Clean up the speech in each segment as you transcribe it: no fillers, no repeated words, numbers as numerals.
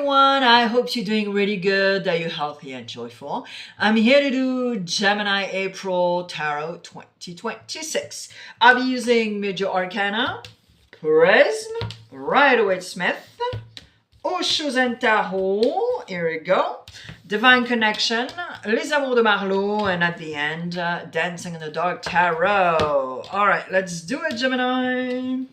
everyone. I hope you're doing really good, that you're healthy and joyful. I'm here to do Gemini April Tarot 2026. I'll be using Major Arcana, Prism, Rider-Waite, Osho and Tarot. Here we go. Divine Connection, Les Amours de Marlowe, and at the end, Dancing in the Dark Tarot. All right, let's do it, Gemini.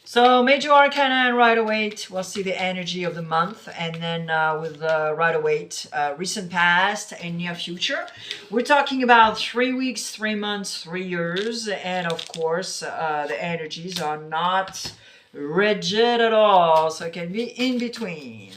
So Major Arcana and Rider-Waite, we'll see the energy of the month, and then with Rider-Waite, recent past and near future. We're talking about 3 weeks, 3 months, 3 years, and of course the energies are not rigid at all, so it can be in between.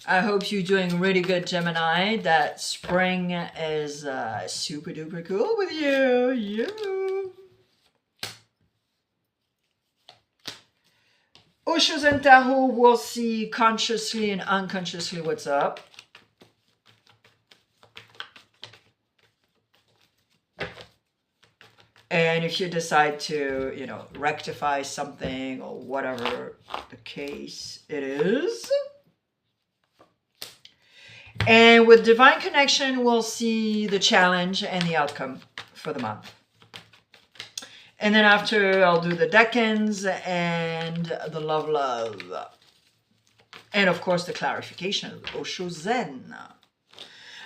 I hope you're doing really good, Gemini. That spring is super duper cool with you. Yeah. Osho and Tarot will see consciously and unconsciously what's up. And if you decide to, rectify something or whatever the case it is. And with Divine Connection, we'll see the challenge and the outcome for the month. And then after, I'll do the decans and the love. And of course, the clarification, Osho Zen.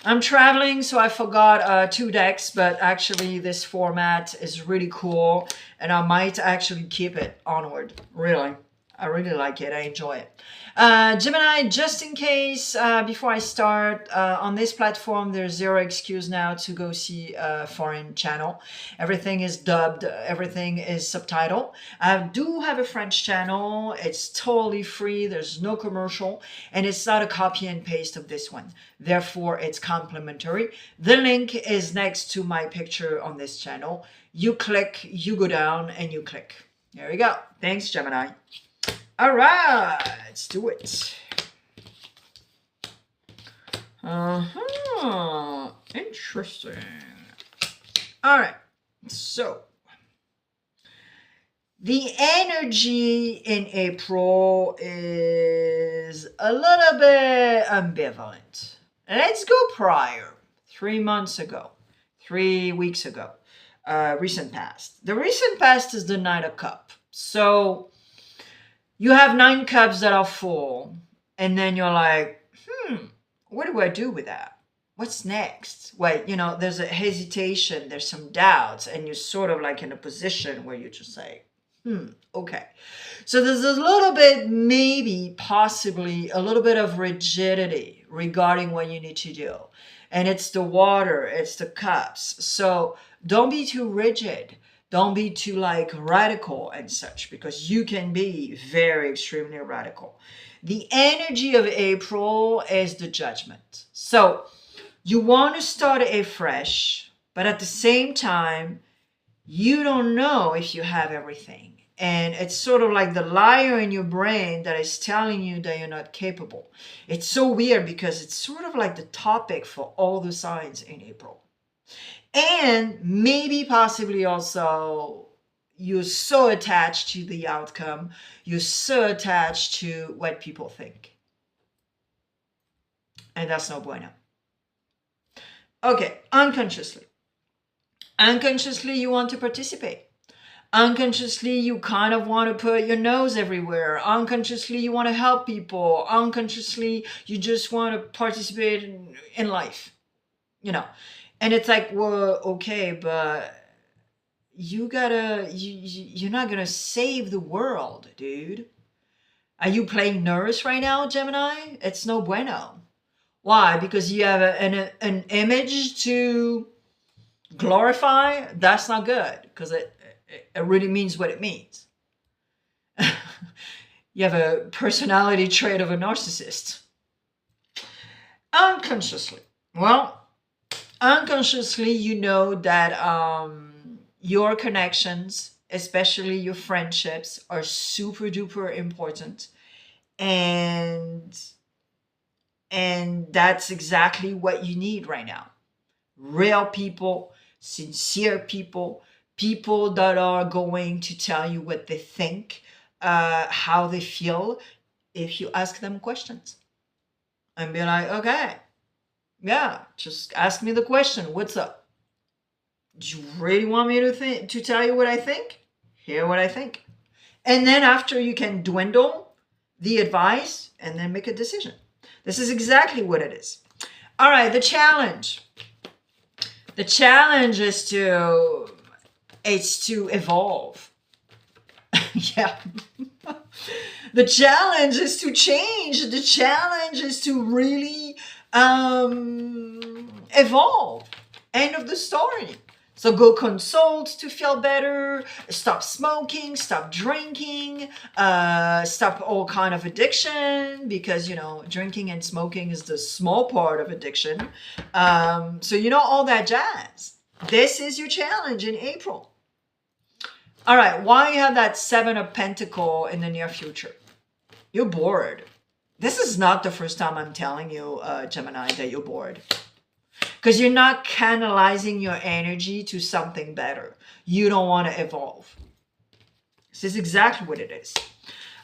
I'm traveling, so I forgot 2 decks, but actually this format is really cool. And I might actually keep it onward, really. I really like it. I enjoy it. Gemini, just in case, before I start, on this platform, there's zero excuse now to go see a foreign channel. Everything is dubbed. Everything is subtitled. I do have a French channel. It's totally free. There's no commercial. And it's not a copy and paste of this one. Therefore, it's complimentary. The link is next to my picture on this channel. You click, you go down, and you click. There we go. Thanks, Gemini. All right, let's do it. Interesting. All right, so the energy in April is a little bit ambivalent. Let's go prior, 3 months ago, 3 weeks ago, recent past. The recent past is the Knight of Cups. So you have 9 cups that are full, and then you're like, what do I do with that? What's next? Wait, there's a hesitation, there's some doubts, and you're sort of like in a position where you just say, okay. So there's a little bit, maybe, possibly, a little bit of rigidity regarding what you need to do. And it's the water, it's the cups. So don't be too rigid. Don't be too radical and such, because you can be very extremely radical. The energy of April is the Judgment. So you want to start afresh, but at the same time, you don't know if you have everything. And it's sort of like the liar in your brain that is telling you that you're not capable. It's so weird because it's sort of like the topic for all the signs in April. And maybe possibly also you're so attached to the outcome. You're so attached to what people think. And that's no bueno. Okay, unconsciously. Unconsciously, you want to participate. Unconsciously, you kind of want to put your nose everywhere. Unconsciously, you want to help people. Unconsciously, you just want to participate in life. And it's like, well, okay, but you're not gonna save the world, dude. Are you playing nurse right now, Gemini? It's no bueno. Why? Because you have an image to glorify? That's not good, because it really means what it means. You have a personality trait of a narcissist. Unconsciously. Well, unconsciously, you know that your connections, especially your friendships, are super duper important. And that's exactly what you need right now. Real people, sincere people, people that are going to tell you what they think, how they feel if you ask them questions and be like, okay, yeah, just ask me the question. What's up? Do you really want me to tell you what I think? Hear what I think. And then after, you can dwindle the advice and then make a decision. This is exactly what it is. All right, the challenge. The challenge is to evolve. Yeah. The challenge is to change. The challenge is to really evolve. End of the story. So go consult to feel better, stop smoking, stop drinking, stop all kind of addiction, because, you know, drinking and smoking is the small part of addiction. So, you know, all that jazz. This is your challenge in April. All right, why you have that 7 of Pentacles in the near future? You're bored. This is not the first time I'm telling you, Gemini, that you're bored. Because you're not canalizing your energy to something better. You don't want to evolve. This is exactly what it is.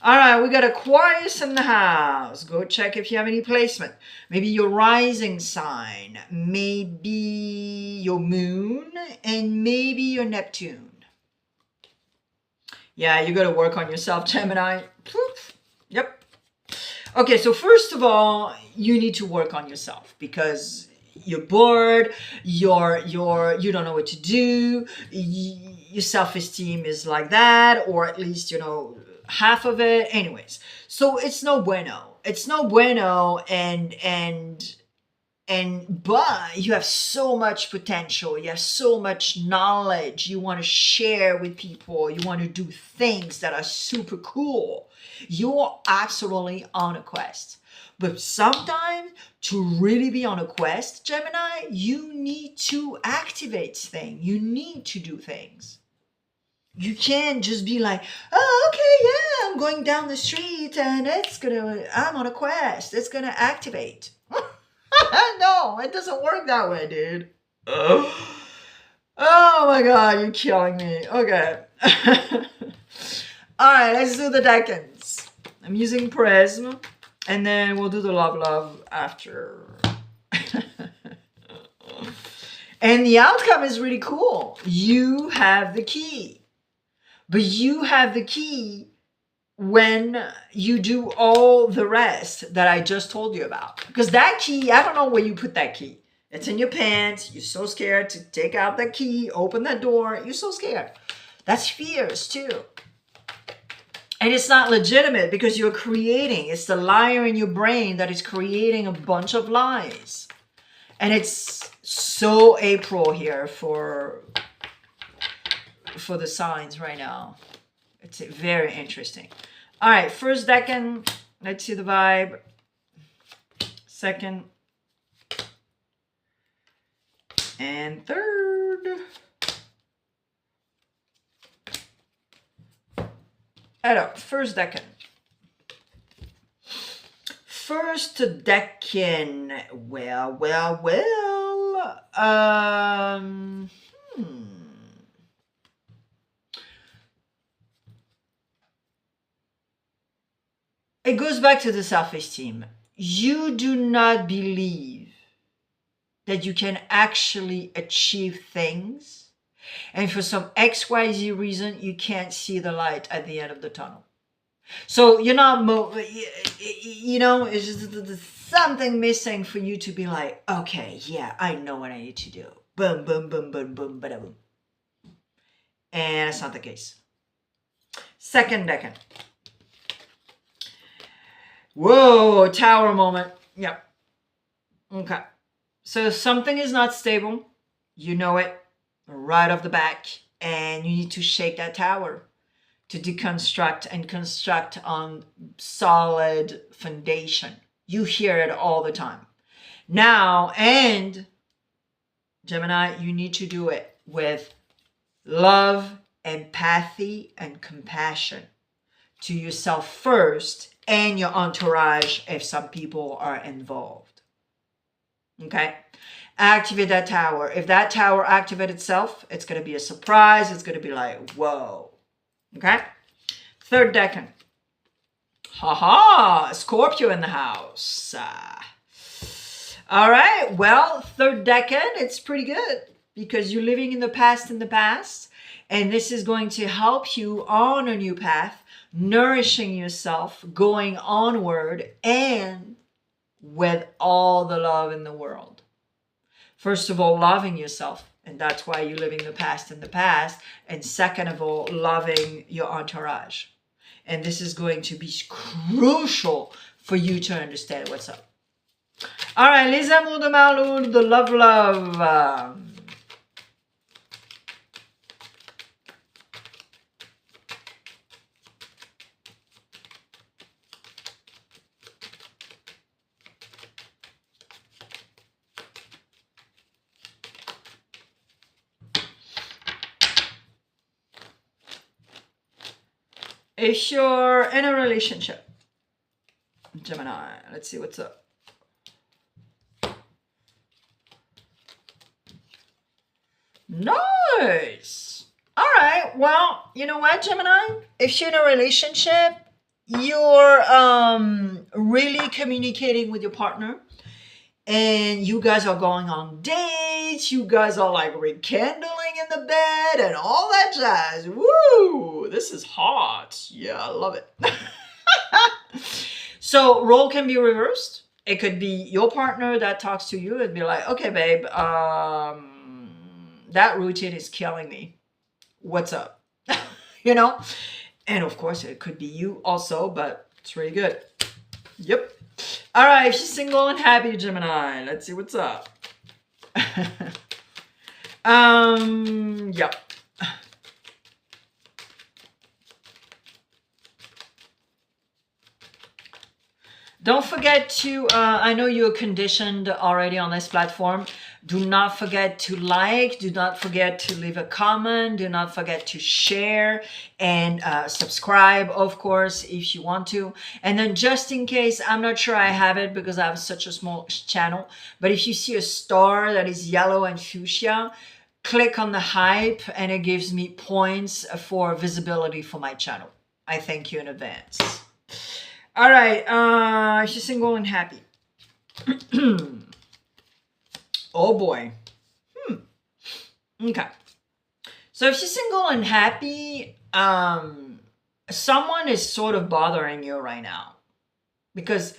All right, we got Aquarius in the house. Go check if you have any placement. Maybe your rising sign, maybe your moon, and maybe your Neptune. Yeah, you got to work on yourself, Gemini. Poof. Yep. Okay, so first of all, you need to work on yourself because you're bored, you don't know what to do, your self-esteem is like that, or at least, you know, half of it. Anyways, so it's no bueno. It's no bueno, but you have so much potential, you have so much knowledge you want to share with people, you want to do things that are super cool. You're absolutely on a quest. But sometimes to really be on a quest, Gemini, you need to activate things. You need to do things. You can't just be like, oh, okay, yeah, I'm going down the street and I'm on a quest. It's going to activate. No, it doesn't work that way, dude. Oh my God, you're killing me. Okay. All right, let's do the decans. I'm using Prism. And then we'll do the love after. And the outcome is really cool. You have the key. But you have the key when you do all the rest that I just told you about. Because that key, I don't know where you put that key. It's in your pants. You're so scared to take out that key, open that door. You're so scared. That's fears too. And it's not legitimate because you're creating. It's the liar in your brain that is creating a bunch of lies. And it's so April here for the signs right now. It's very interesting. All right, first decan. Let's see the vibe. Second. And third. Alors, first decan. First decan. Well. It goes back to the self-esteem. You do not believe that you can actually achieve things. And for some XYZ reason, you can't see the light at the end of the tunnel. So you're not, you know, it's just something missing for you to be like, okay, yeah, I know what I need to do. Boom, boom, boom, boom, boom, bada boom. And that's not the case. Second decan. Whoa, tower moment. Yep. Okay. So something is not stable. You know it right off the back. And you need to shake that tower to deconstruct and construct on solid foundation. You hear it all the time. Now, and Gemini, you need to do it with love, empathy, and compassion to yourself first and your entourage if some people are involved. Okay? Activate that tower. If that tower activates itself, it's going to be a surprise. It's going to be like, whoa. Okay? Third decan. Haha, Scorpio in the house. All right, well, third decan, it's pretty good because you're living in the past, and this is going to help you on a new path, nourishing yourself, going onward, and with all the love in the world. First of all, loving yourself, and that's why you're living the past, and second of all, loving your entourage. And this is going to be crucial for you to understand what's up. All right, les amours de Marloud, the love. If you're in a relationship, Gemini, let's see what's up. Nice. All right. Well, you know what, Gemini? If you're in a relationship, you're really communicating with your partner, and you guys are going on dates. You guys are like rekindling in the bed and all that jazz. Woo! This is hot. Yeah, I love it. So role can be reversed. It could be your partner that talks to you and be like, okay, babe, that routine is killing me. What's up? You know? And of course, it could be you also, but it's really good. Yep. All right, she's single and happy, Gemini. Let's see what's up. Yep. Don't forget to, I know you're conditioned already on this platform. Do not forget to like, do not forget to leave a comment, do not forget to share and subscribe, of course, if you want to. And then just in case, I'm not sure I have it because I have such a small channel, but if you see a star that is yellow and fuchsia, click on the hype and it gives me points for visibility for my channel. I thank you in advance. All right, she's single and happy. Oh boy. Okay. So if she's single and happy, someone is sort of bothering you right now because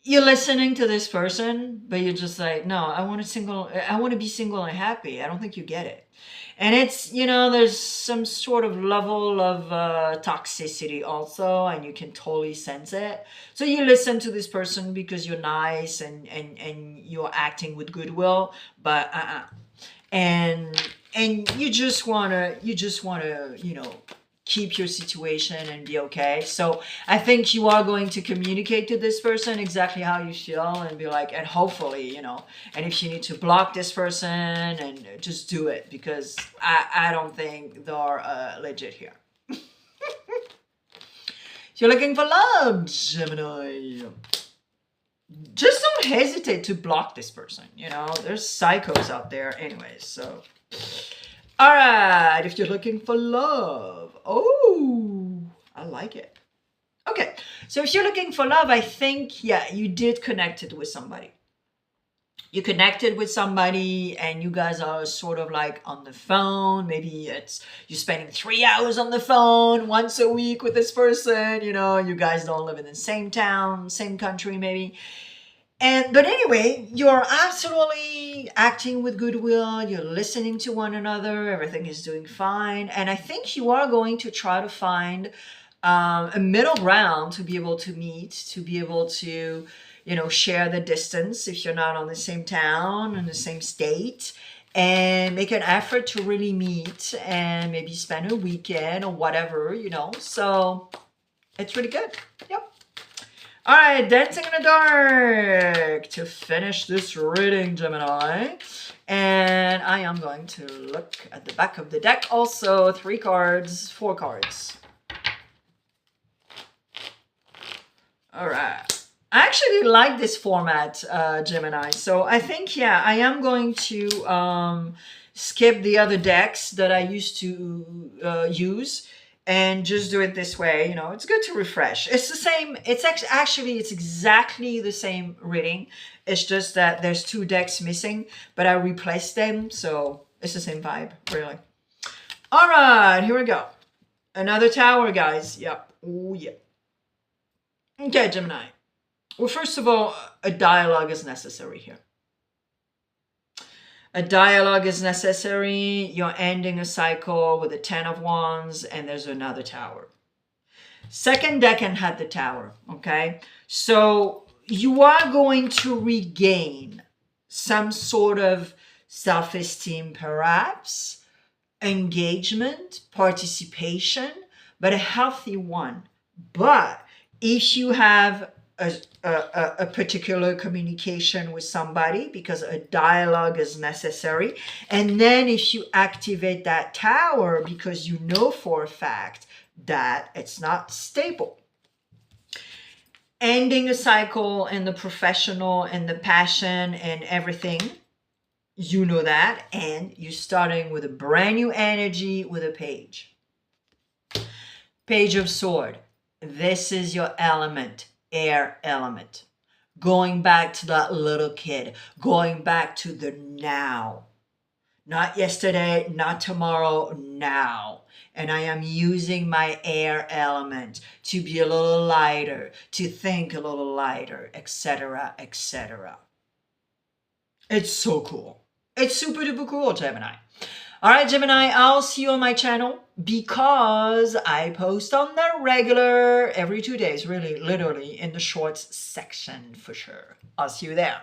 you're listening to this person, but you're just like, no, I want to be single and happy. I don't think you get it. And it's, you know, there's some sort of level of toxicity also, and you can totally sense it. So you listen to this person because you're nice and you're acting with goodwill, but and you just wanna, you know, keep your situation and be okay. So I think you are going to communicate to this person exactly how you feel and be like, and hopefully, you know, and if you need to block this person and just do it because I don't think they're legit here. If you're looking for love, Gemini, just don't hesitate to block this person. You know, there's psychos out there anyways, so... All right, if you're looking for love. Oh, I like it. Okay, so if you're looking for love, I think, yeah, you did connect it with somebody. You connected with somebody and you guys are sort of like on the phone. Maybe it's you're spending 3 hours on the phone once a week with this person. You know, you guys don't live in the same town, same country maybe. But anyway, you're absolutely acting with goodwill. You're listening to one another. Everything is doing fine. And I think you are going to try to find a middle ground to be able to meet, to be able to, you know, share the distance if you're not on the same town, in the same state, and make an effort to really meet and maybe spend a weekend or whatever, you know. So it's really good. Yep. All right, Dancing in the Dark to finish this reading, Gemini. And I am going to look at the back of the deck also. 4 cards. All right. I actually like this format, Gemini. So I think, yeah, I am going to skip the other decks that I used to use and just do it this way. You know, it's good to refresh. It's the same. Actually, it's exactly the same reading. It's just that there's 2 decks missing, but I replaced them. So it's the same vibe, really. All right, here we go. Another tower, guys. Yep. Oh, yeah. Okay, Gemini. Well, first of all, a dialogue is necessary here. A dialogue is necessary. You're ending a cycle with a 10 of Wands, and there's another tower. Second decan had the tower, okay? So you are going to regain some sort of self-esteem, perhaps, engagement, participation, but a healthy one. But if you have a particular communication with somebody, because a dialogue is necessary, and then if you activate that tower because you know for a fact that it's not stable, ending a cycle in the professional and the passion and everything, you know that, and you're starting with a brand new energy with a page. Page of Sword. This is your element, air element. Going back to that little kid, going back to the now. Not yesterday, not tomorrow, now. And I am using my air element to be a little lighter, to think a little lighter, etc., etc. It's so cool. It's super duper cool, Gemini. All right, Gemini, I'll see you on my channel because I post on the regular every 2 days, really, literally in the shorts section for sure. I'll see you there.